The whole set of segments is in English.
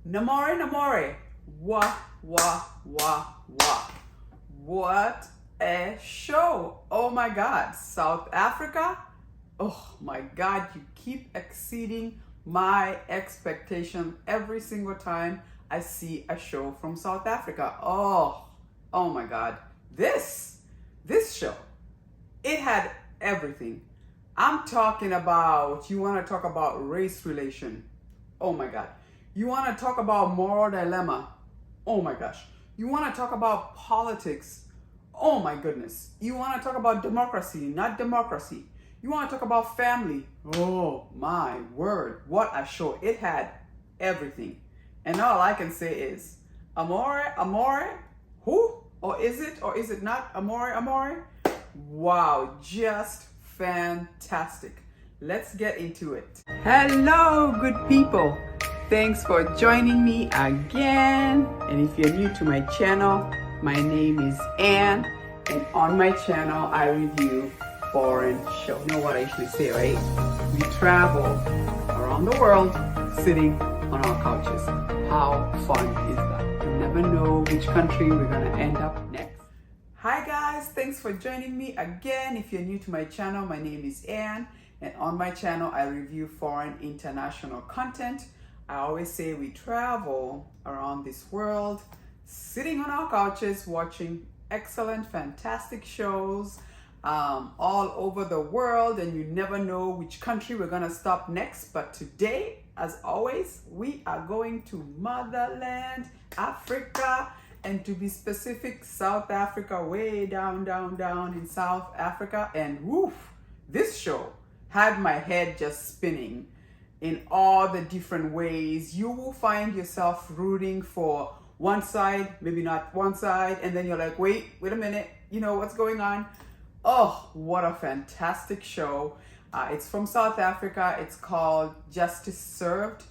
Namore, namore. Wah, wah, wah, wah. What a show. Oh my God. South Africa? Oh my God. You keep exceeding my expectation every single time I see a show from South Africa. Oh my God. This show, it had everything. I'm talking about, you want to talk about race relation. Oh my God. You want to talk about moral dilemma. Oh my gosh. You want to talk about politics. Oh my goodness. You want to talk about democracy, not democracy. You want to talk about family. Oh my word. What a show. It had everything. And all I can say is, amore, amore, who? Or is it not amore, amore? Wow, just fantastic. Let's get into it. Hello, good people. Thanks for joining me again. And if you're new to my channel, my name is Ann. And on my channel, I review foreign shows. You know what I usually say, right? We travel around the world sitting on our couches. How fun is that? You never know which country we're gonna end up next. Hi guys, thanks for joining me again. If you're new to my channel, my name is Ann, and on my channel I review foreign international content. I always say we travel around this world, sitting on our couches, watching excellent, fantastic shows all over the world, and you never know which country we're gonna stop next. But today, as always, we are going to motherland, Africa, and to be specific, South Africa, way down in South Africa. And woof, this show had my head just spinning in all the different ways. You will find yourself rooting for one side, maybe not one side, and then you're like, wait a minute, you know what's going on? Oh, what a fantastic show. It's from South Africa. It's called Justice Served.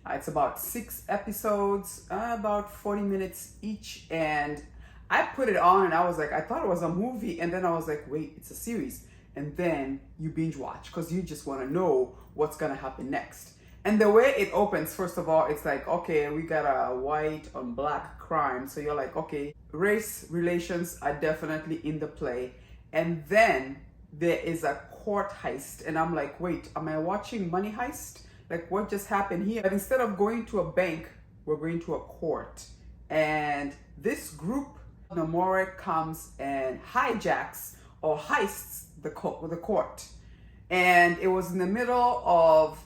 It's about 6 episodes, about 40 minutes each. And I put it on and I was like, I thought it was a movie. And then I was like, wait, it's a series. And then you binge watch because you just want to know what's going to happen next. And the way it opens, first of all, it's like, okay, we got a white on black crime. So you're like, okay, race relations are definitely in the play. And then there is a court heist. And I'm like, wait, am I watching Money Heist? Like, what just happened here? But instead of going to a bank, we're going to a court. And this group, Namore, comes and hijacks or heists the court. And it was in the middle of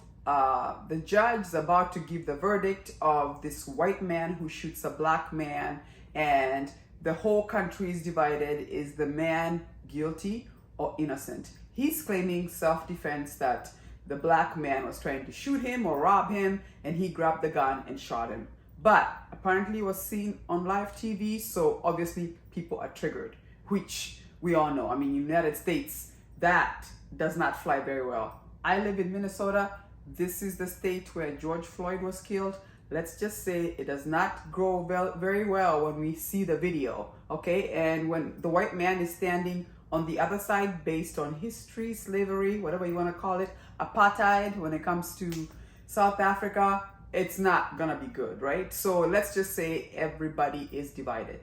the judge is about to give the verdict of this white man who shoots a black man, and the whole country is divided. Is the man guilty or innocent? He's claiming self-defense, that the black man was trying to shoot him or rob him, and he grabbed the gun and shot him. But apparently it was seen on live TV, so obviously people are triggered, which we all know. I mean, United States, that does not fly very well. I live in Minnesota. This is the state where George Floyd was killed. Let's just say it does not go very well when we see the video, okay? And when the white man is standing on the other side, based on history, slavery, whatever you want to call it, apartheid, when it comes to South Africa, it's not gonna be good, right? So let's just say everybody is divided.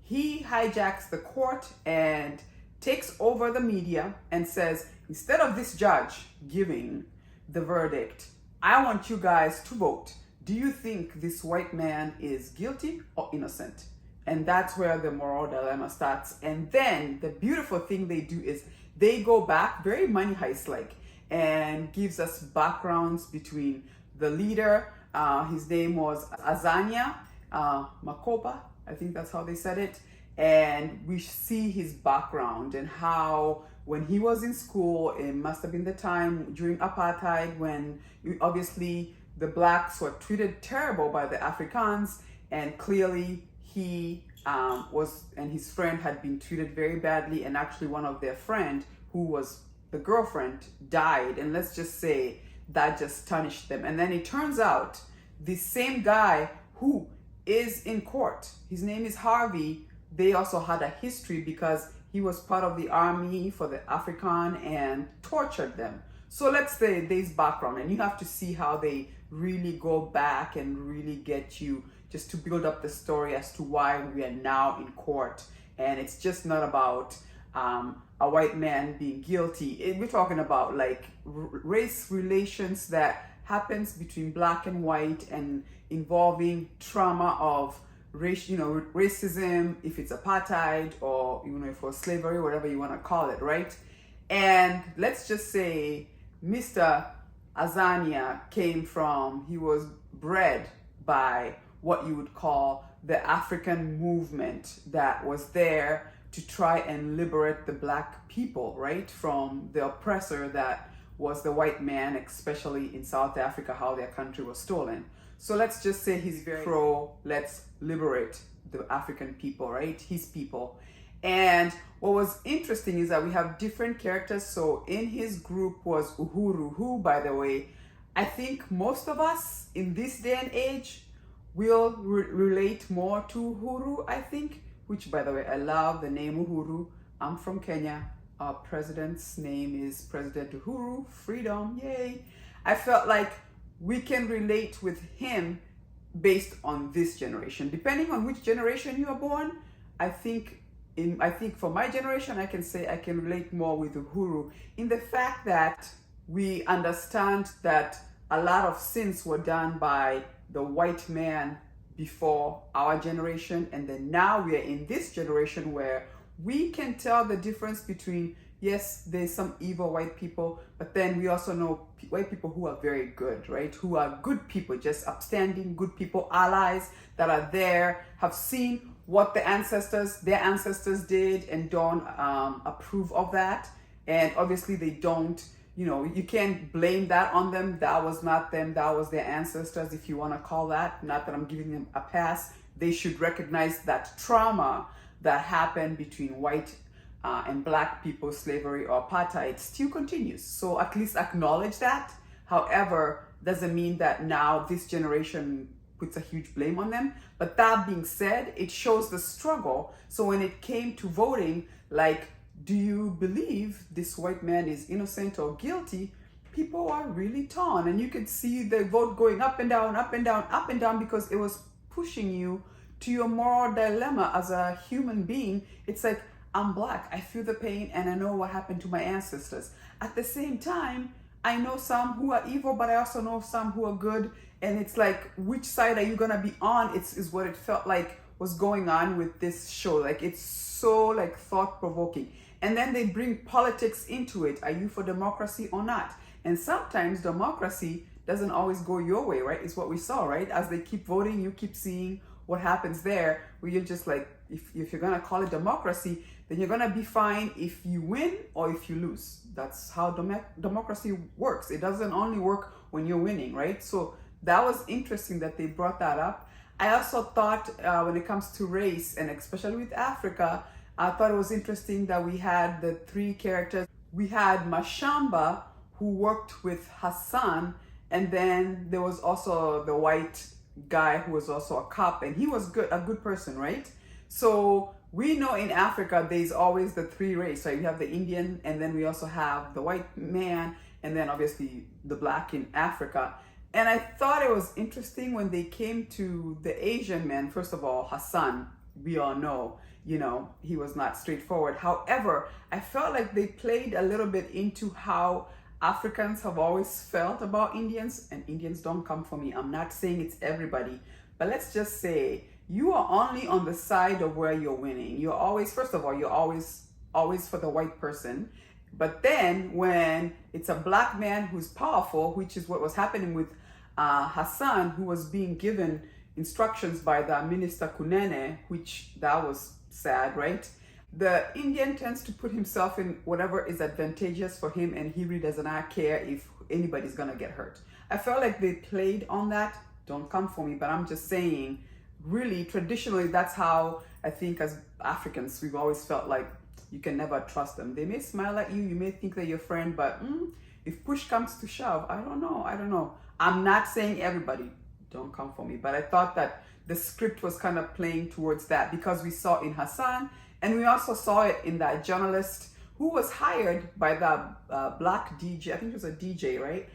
He hijacks the court and takes over the media and says, instead of this judge giving the verdict, I want you guys to vote. Do you think this white man is guilty or innocent? And that's where the moral dilemma starts. And then the beautiful thing they do is they go back, very Money Heist like, and gives us backgrounds between the leader. His name was Azania Makopa, I think that's how they said it. And we see his background and how when he was in school, it must have been the time during apartheid when obviously the blacks were treated terrible by the Africans, and clearly he and his friend had been treated very badly, and actually one of their friend, who was the girlfriend, died. And let's just say that just tarnished them. And then it turns out the same guy who is in court, his name is Harvey, they also had a history because he was part of the army for the African and tortured them. So let's say there's background, and you have to see how they really go back and really get you just to build up the story as to why we are now in court. And it's just not about a white man being guilty. We're talking about like race relations that happens between black and white and involving trauma of race, racism, if it's apartheid or if it's slavery, whatever you want to call it, right? And let's just say Mr. Azania he was bred by what you would call the African movement that was there to try and liberate the black people, right, from the oppressor that was the white man, especially in South Africa, how their country was stolen. So let's just say he's very pro, let's liberate the African people, right, his people. And what was interesting is that we have different characters. So in his group was Uhuru, who, by the way, I think most of us in this day and age will relate more to Uhuru, I think, which, by the way, I love the name Uhuru. I'm from Kenya. Our president's name is President Uhuru. Freedom, yay. I felt like we can relate with him based on this generation. Depending on which generation you are born, I think for my generation, I can say I can relate more with Uhuru in the fact that we understand that a lot of sins were done by the white man before our generation, and then now we are in this generation where we can tell the difference between, yes, there's some evil white people, but then we also know white people who are very good, right? Who are good people, just upstanding, good people, allies that are there, have seen what their ancestors did and don't approve of that. And obviously they don't, you can't blame that on them. That was not them, that was their ancestors, if you want to call that. Not that I'm giving them a pass. They should recognize that trauma that happened between white and black people, slavery or apartheid, still continues. So at least acknowledge that. However, doesn't mean that now this generation puts a huge blame on them. But that being said, it shows the struggle. So when it came to voting, like, do you believe this white man is innocent or guilty? People are really torn, and you could see the vote going up and down, up and down, up and down, because it was pushing you to your moral dilemma as a human being. It's like, I'm black, I feel the pain, and I know what happened to my ancestors. At the same time, I know some who are evil, but I also know some who are good. And it's like, which side are you gonna be on? Is what it felt like was going on with this show. Like, it's so like thought-provoking. And then they bring politics into it. Are you for democracy or not? And sometimes democracy doesn't always go your way, right? It's what we saw, right? As they keep voting, you keep seeing what happens there, where you're just like, if you're gonna call it democracy, then you're gonna be fine if you win or if you lose. That's how democracy works. It doesn't only work when you're winning, right? So that was interesting that they brought that up. I also thought when it comes to race, and especially with Africa, I thought it was interesting that we had the three characters. We had Mashamba, who worked with Hassan, and then there was also the white guy who was also a cop, and he was a good person, right? So we know in Africa there's always the three race, right? We have the Indian, and then we also have the white man, and then obviously the black in Africa. And I thought it was interesting when they came to the Asian man. First of all, Hassan, we all know, he was not straightforward. However, I felt like they played a little bit into how Africans have always felt about Indians, and Indians don't come for me. I'm not saying it's everybody, but let's just say you are only on the side of where you're winning. You're always, first of all, you're always for the white person. But then when it's a black man who's powerful, which is what was happening with Hassan, who was being given instructions by the Minister Kunene, which that was sad, right? The Indian tends to put himself in whatever is advantageous for him, and he really does not care if anybody's gonna get hurt. I felt like they played on that. Don't come for me, but I'm just saying, really, traditionally, that's how I think as Africans, we've always felt like you can never trust them. They may smile at you, you may think they're your friend, but if push comes to shove, I don't know. I'm not saying everybody, don't come for me, but I thought that the script was kind of playing towards that, because we saw in Hassan, and we also saw it in that journalist who was hired by the black DJ, I think it was a DJ, right?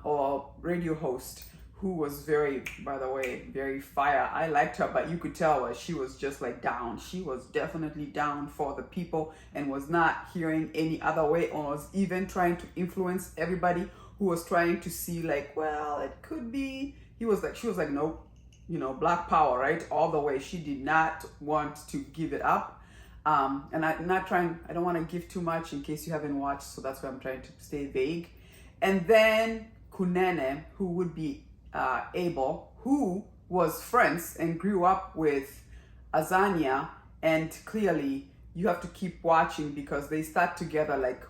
Or radio host, who was very, by the way, very fire. I liked her, but you could tell she was just like down. She was definitely down for the people and was not hearing any other way, or was even trying to influence everybody who was trying to see like, well, it could be. She was like, nope, Black power, right? All the way. She did not want to give it up. And I don't want to give too much in case you haven't watched, so that's why I'm trying to stay vague. And then Kunene, who would be Abel, who was friends and grew up with Azania, and clearly you have to keep watching because they start together like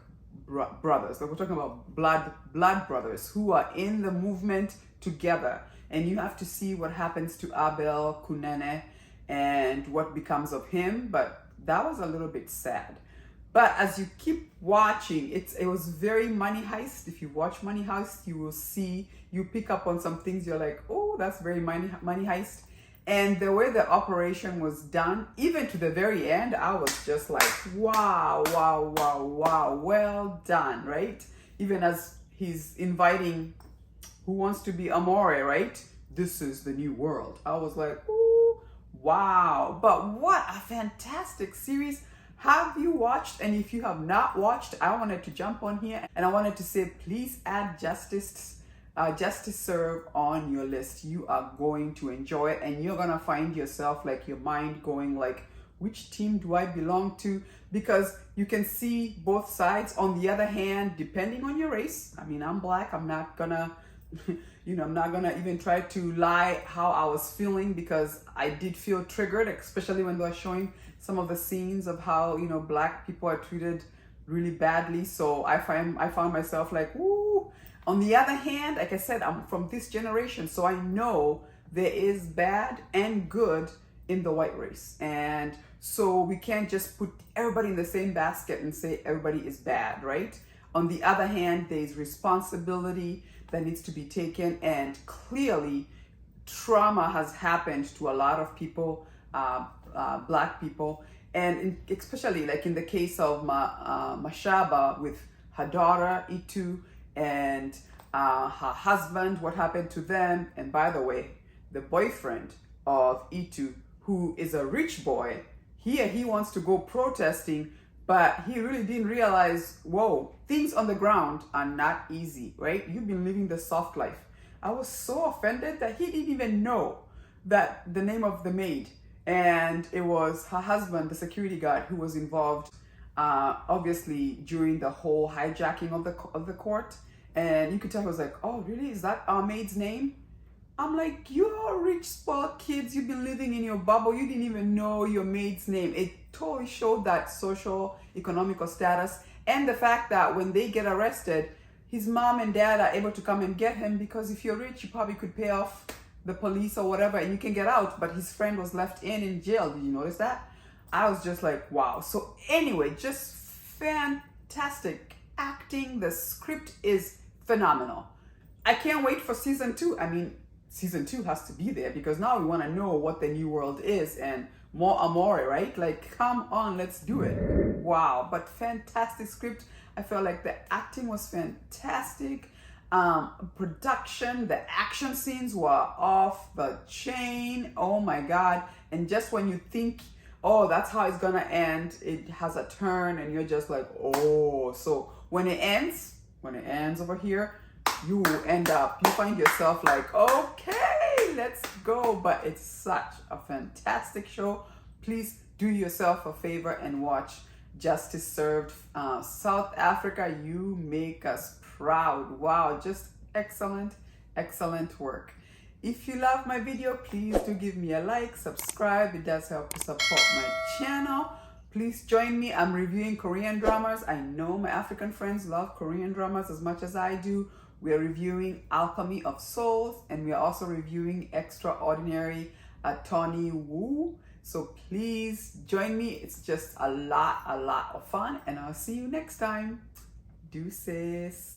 brothers. Like we're talking about blood brothers who are in the movement together, and you have to see what happens to Abel Kunene and what becomes of him. But that was a little bit sad. But as you keep watching, it was very Money Heist. If you watch Money Heist, you will see, you pick up on some things. You're like, oh, that's very Money Heist. And the way the operation was done, even to the very end, I was just like, wow, wow, wow, wow, well done, right? Even as he's inviting who wants to be Amore, right? This is the new world. I was like, ooh, wow. But what a fantastic series. Have you watched? And if you have not watched, I wanted to jump on here and I wanted to say, please add Justice Serve on your list. You are going to enjoy it, and you're gonna find yourself like your mind going like, which team do I belong to? Because you can see both sides. On the other hand, depending on your race, I mean, I'm Black. I'm not gonna I'm not gonna even try to lie how I was feeling, because I did feel triggered, especially when they were showing some of the scenes of how Black people are treated really badly. So I found myself like, woo. On the other hand, like I said, I'm from this generation, so I know there is bad and good in the white race, and so we can't just put everybody in the same basket and say everybody is bad, right? On the other hand, there's responsibility that needs to be taken, and clearly trauma has happened to a lot of people, Black people, and especially like in the case of Mashaba with her daughter Itu and her husband, what happened to them. And by the way, the boyfriend of Itu, who is a rich boy, he wants to go protesting, but he really didn't realize, whoa, things on the ground are not easy, right? You've been living the soft life. I was so offended that he didn't even know that the name of the maid, and it was her husband, the security guard, who was involved, obviously during the whole hijacking of the court. And you could tell he was like, oh, really? Is that our maid's name? I'm like, you're rich, spoiled kids. You've been living in your bubble. You didn't even know your maid's name. It totally showed that social, economical status, and the fact that when they get arrested, his mom and dad are able to come and get him, because if you're rich, you probably could pay off the police or whatever and you can get out. But his friend was left in jail. Did you notice that? I was just like, wow. So anyway, just fantastic acting. The script is phenomenal. I can't wait for season 2. I mean, season 2 has to be there, because now we want to know what the new world is, and more Amore, right? Like, come on, let's do it. Wow. But fantastic script. I felt like the acting was fantastic. Production, the action scenes were off the chain. Oh my God. And just when you think, oh, that's how it's gonna end, it has a turn and you're just like, oh. So when it ends over here, you find yourself like, okay, let's go. But it's such a fantastic show. Please do yourself a favor and watch Justice Served. South Africa, you make us proud. Wow, just excellent work. If you love my video, please do give me a like, subscribe. It does help to support my channel. Please join me. I'm reviewing Korean dramas. I know my African friends love Korean dramas as much as I do. We are reviewing Alchemy of Souls, and we are also reviewing Extraordinary Tony Wu. So please join me. It's just a lot of fun, and I'll see you next time. Deuces.